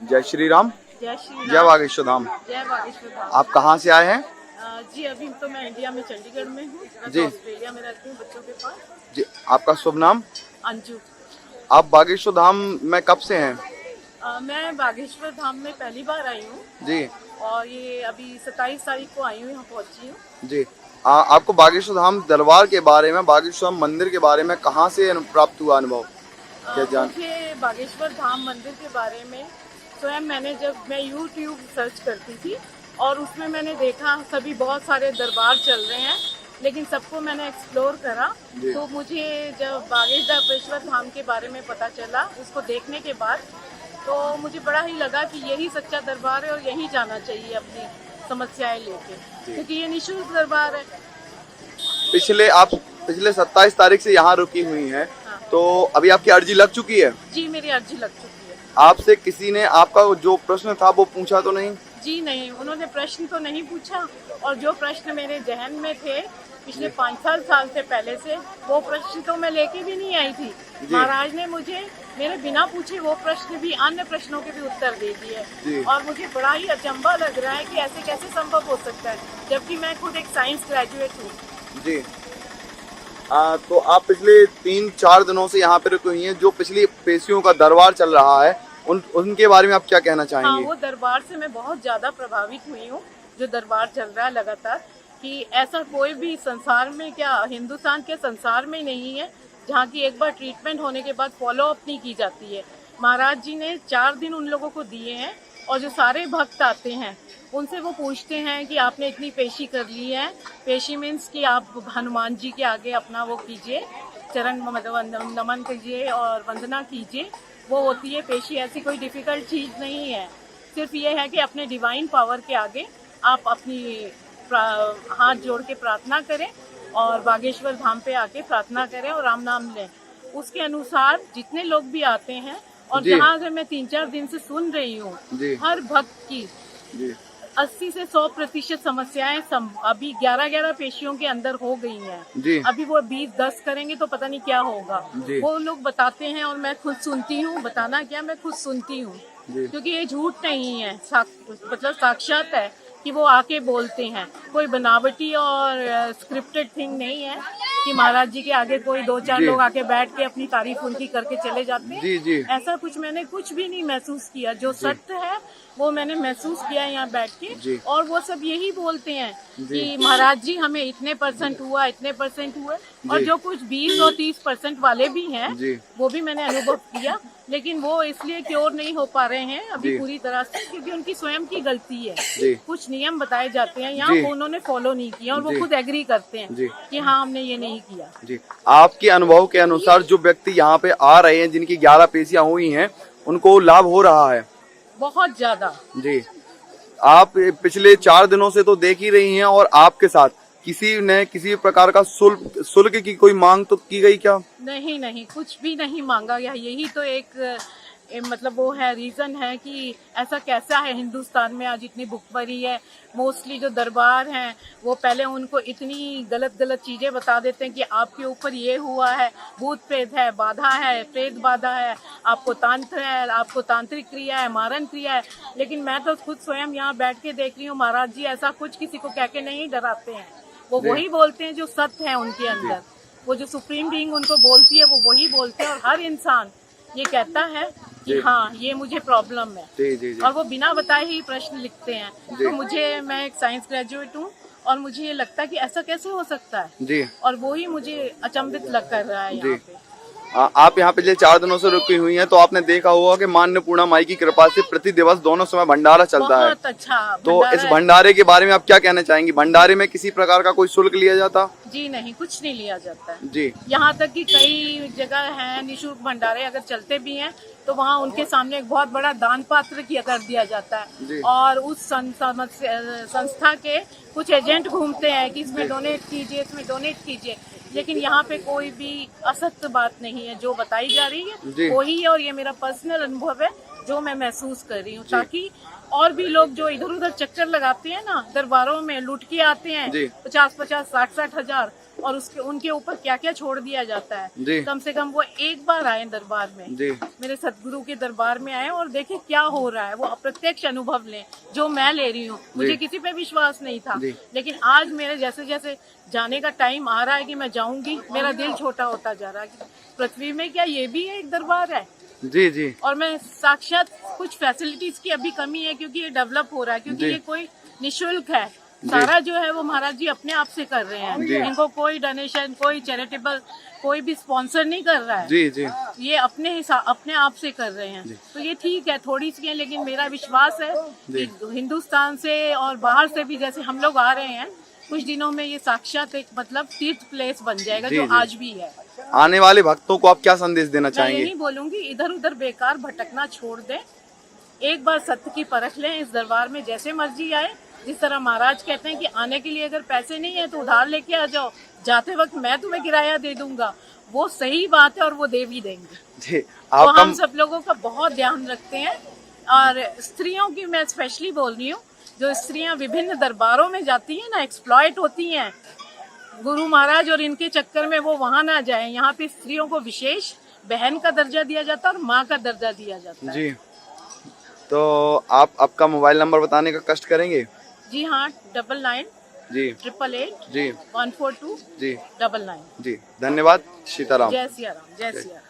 जय श्री राम। जय श्री राम। जय बागेश्वर धाम। जय बागेश्वर धाम। आप कहाँ से आए हैं? जी अभी तो मैं इंडिया में चंडीगढ़ में हूँ। जी। ऑस्ट्रेलिया में रहती हूँ बच्चों के पास। जी, आपका शुभ नाम? अंजू। आप बागेश्वर धाम में कब से हैं? मैं बागेश्वर धाम में पहली बार आई हूँ जी और ये अभी 27 तारीख को आई हूँ, यहाँ पहुँची हूँ। जी। आपको बागेश्वर धाम दरबार के बारे में, बागेश्वर धाम मंदिर के बारे में कहाँ से प्राप्त हुआ अनुभव? मुझे बागेश्वर धाम मंदिर के बारे में स्वयं मैं YouTube सर्च करती थी और उसमें मैंने देखा सभी बहुत सारे दरबार चल रहे हैं, लेकिन सबको मैंने एक्सप्लोर करा। तो मुझे जब बागेश्वर धाम के बारे में पता चला, उसको देखने के बाद तो मुझे बड़ा ही लगा कि यही सच्चा दरबार है और यही जाना चाहिए अपनी समस्याएं लेके, क्योंकि ये निःशुल्क दरबार है। पिछले 27 तारीख से यहाँ रुकी हुई हैं। हाँ। तो अभी आपकी अर्जी लग चुकी है? जी मेरी अर्जी लग चुकी है। आपसे किसी ने आपका जो प्रश्न था वो पूछा तो नहीं? जी नहीं, उन्होंने प्रश्न तो नहीं पूछा, और जो प्रश्न मेरे जहन में थे पिछले 5 साल से पहले से, वो प्रश्न तो मैं लेके भी नहीं आई थी। महाराज ने मुझे मेरे बिना पूछे वो प्रश्न भी, अन्य प्रश्नों के भी उत्तर दे दिए, और मुझे बड़ा ही अचंभा लग रहा है कि ऐसे कैसे संभव हो सकता है, जबकि मैं खुद एक साइंस ग्रेजुएट हूँ। जी। तो आप पिछले 3-4 दिनों से यहाँ पे रुकी हुई हैं। जो पिछली पेशियों का दरबार चल रहा है उनके बारे में आप क्या कहना चाहेंगे? हाँ, वो दरबार से मैं बहुत ज्यादा प्रभावित हुई हूँ, जो दरबार चल रहा है लगातार, कि ऐसा कोई भी संसार में, क्या हिंदुस्तान के संसार में नहीं है जहाँ की एक बार ट्रीटमेंट होने के बाद फॉलो अप नहीं की जाती है। महाराज जी ने 4 दिन उन लोगों को दिए हैं, और जो सारे भक्त आते हैं उनसे वो पूछते हैं कि आपने इतनी पेशी कर ली है। पेशी मीन्स कि आप हनुमान जी के आगे अपना वो कीजिए, चरण नमन कीजिए और वंदना कीजिए, वो होती है पेशी। ऐसी कोई डिफिकल्ट चीज़ नहीं है, सिर्फ ये है कि अपने डिवाइन पावर के आगे आप अपनी हाथ जोड़ के प्रार्थना करें और बागेश्वर धाम पे आके प्रार्थना करें और राम नाम लें। उसके अनुसार जितने लोग भी आते हैं, और जहाँ से मैं 3-4 दिन से सुन रही हूँ, हर भक्त की 80 से 100% समस्याएं अभी 11 पेशियों के अंदर हो गई हैं। अभी वो 20-10 करेंगे तो पता नहीं क्या होगा। वो लोग बताते हैं और मैं खुद सुनती हूँ। बताना क्या, मैं खुद सुनती हूँ, क्योंकि ये झूठ नहीं है, मतलब साक्षात है कि वो आके बोलते हैं। कोई बनावटी और स्क्रिप्टेड थिंग नहीं है कि महाराज जी के आगे कोई 2-4 लोग आके बैठ के अपनी तारीफ उनकी करके चले जाते हैं। ऐसा मैंने कुछ भी नहीं महसूस किया। जो सत्य है वो मैंने महसूस किया यहाँ बैठ के, और वो सब यही बोलते हैं कि महाराज जी हमें इतने % हुआ, इतने % हुए, और जो कुछ 20 और 30% वाले भी हैं वो भी मैंने अनुभव किया, लेकिन वो इसलिए क्योर नहीं हो पा रहे हैं अभी पूरी तरह से, क्योंकि उनकी स्वयं की गलती है। कुछ नियम बताए जाते हैं यहाँ, उन्होंने फॉलो नहीं किया, और वो खुद एग्री करते हैं कि हाँ हमने ये नहीं किया। आपके अनुभव के अनुसार जो व्यक्ति यहाँ पे आ रहे हैं, जिनकी 11 पेशियां हुई हैं, उनको लाभ हो रहा है? बहुत ज्यादा। जी, आप पिछले 4 दिनों से तो देख ही रही हैं, और आपके साथ किसी ने किसी प्रकार का शुल्क की कोई मांग तो की गई क्या? नहीं, कुछ भी नहीं मांगा गया। यही तो एक मतलब वो है, रीजन है कि ऐसा कैसा है हिंदुस्तान में आज इतनी भुखमरी है। मोस्टली जो दरबार हैं वो पहले उनको इतनी गलत चीजें बता देते हैं कि आपके ऊपर ये हुआ है, भूत प्रेत है, बाधा है, प्रेत बाधा है, आपको तंत्र है, आपको तांत्रिक क्रिया है, मारन क्रिया है। लेकिन मैं तो खुद स्वयं यहाँ बैठ के देख रही हूँ, महाराज जी ऐसा कुछ किसी को कह के नहीं डराते हैं। वो वही बोलते हैं जो सत्य है उनके अंदर। वो जो सुप्रीम बीइंग उनको बोलती है वो वही बोलते हैं, और हर इंसान ये कहता है कि हाँ ये मुझे प्रॉब्लम है, और वो बिना बताए ही प्रश्न लिखते हैं। तो मैं एक साइंस ग्रेजुएट हूँ, और मुझे ये लगता है कि ऐसा कैसे हो सकता है, और वो ही मुझे अचंभित लग कर रहा है यहाँ पे। आप यहाँ पिछले 4 दिनों से रुकी हुई हैं, तो आपने देखा होगा कि मान्य पूर्णा माई की कृपा से प्रति दिवस दोनों समय भंडारा चलता है। बहुत अच्छा। तो इस भंडारे के बारे में आप क्या कहना चाहेंगी? भंडारे में किसी प्रकार का कोई शुल्क लिया जाता? जी नहीं, कुछ नहीं लिया जाता है जी। यहाँ तक कि कई जगह हैं निःशुल्क भंडारे, अगर चलते भी हैं तो वहाँ उनके सामने एक बहुत बड़ा दान पात्र कर दिया जाता है, और उस संस्था के कुछ एजेंट घूमते हैं कि इसमें डोनेट कीजिए, इसमें डोनेट कीजिए। लेकिन यहाँ पे कोई भी असत्य बात नहीं है, जो बताई जा रही है वही है, और ये मेरा पर्सनल अनुभव है जो मैं महसूस कर रही हूँ, ताकि और भी लोग जो इधर उधर चक्कर लगाते हैं ना, दरबारों में लूट के आते हैं 50-50, 60-60 हजार, और उसके उनके ऊपर क्या क्या छोड़ दिया जाता जी। है। कम से कम वो एक बार आए दरबार में, जी मेरे सतगुरु के दरबार में आए और देखें क्या हो रहा है, वो अप्रत्यक्ष अनुभव लें जो मैं ले रही हूँ। मुझे किसी पे विश्वास नहीं था, जी। लेकिन आज मेरे जैसे जैसे जाने का टाइम आ रहा है कि मैं जाऊंगी, मेरा दिल छोटा होता जा रहा है कि पृथ्वी में क्या ये भी एक दरबार है। जी जी और मैं साक्षात, कुछ फैसिलिटीज की अभी कमी है क्योंकि ये डेवलप हो रहा है, क्योंकि जी। ये कोई निशुल्क है, सारा जो है वो महाराज जी अपने आप से कर रहे हैं। जी। इनको कोई डोनेशन, कोई चैरिटेबल, कोई भी स्पॉन्सर नहीं कर रहा है। जी जी ये अपने आप से कर रहे हैं। तो ये ठीक है, थोड़ी सी है, लेकिन मेरा विश्वास है कि हिंदुस्तान से और बाहर से भी जैसे हम लोग आ रहे हैं, कुछ दिनों में ये साक्षात एक मतलब तीर्थ प्लेस बन जाएगा, जी, जो जी। आज भी है। आने वाले भक्तों को आप क्या संदेश देना मैं चाहेंगे? यही बोलूंगी, इधर उधर बेकार भटकना छोड़ दें, एक बार सत्य की परख लें। इस दरबार में जैसे मर्जी आए, जिस तरह महाराज कहते हैं कि आने के लिए अगर पैसे नहीं है तो उधार लेके आ जाओ, जाते वक्त मैं तुम्हें किराया दे दूंगा, वो सही बात है और वो दे भी देंगे। जी तो आप हम सब लोगों का बहुत ध्यान रखते हैं। और स्त्रियों की मैं स्पेशली बोल रही हूँ, जो स्त्रियां विभिन्न दरबारों में जाती हैं ना, एक्सप्लॉइट होती हैं गुरु महाराज, और इनके चक्कर में वो वहां ना जाए। यहाँ पे स्त्रियों को विशेष बहन का दर्जा दिया जाता है और माँ का दर्जा दिया जाता है। जी, तो आप आपका मोबाइल नंबर बताने का कष्ट करेंगे? जी हाँ, 99 जी 888 जी 142 जी 99। जी, धन्यवाद। सीताराम। जय सिया राम, जय सिया राम।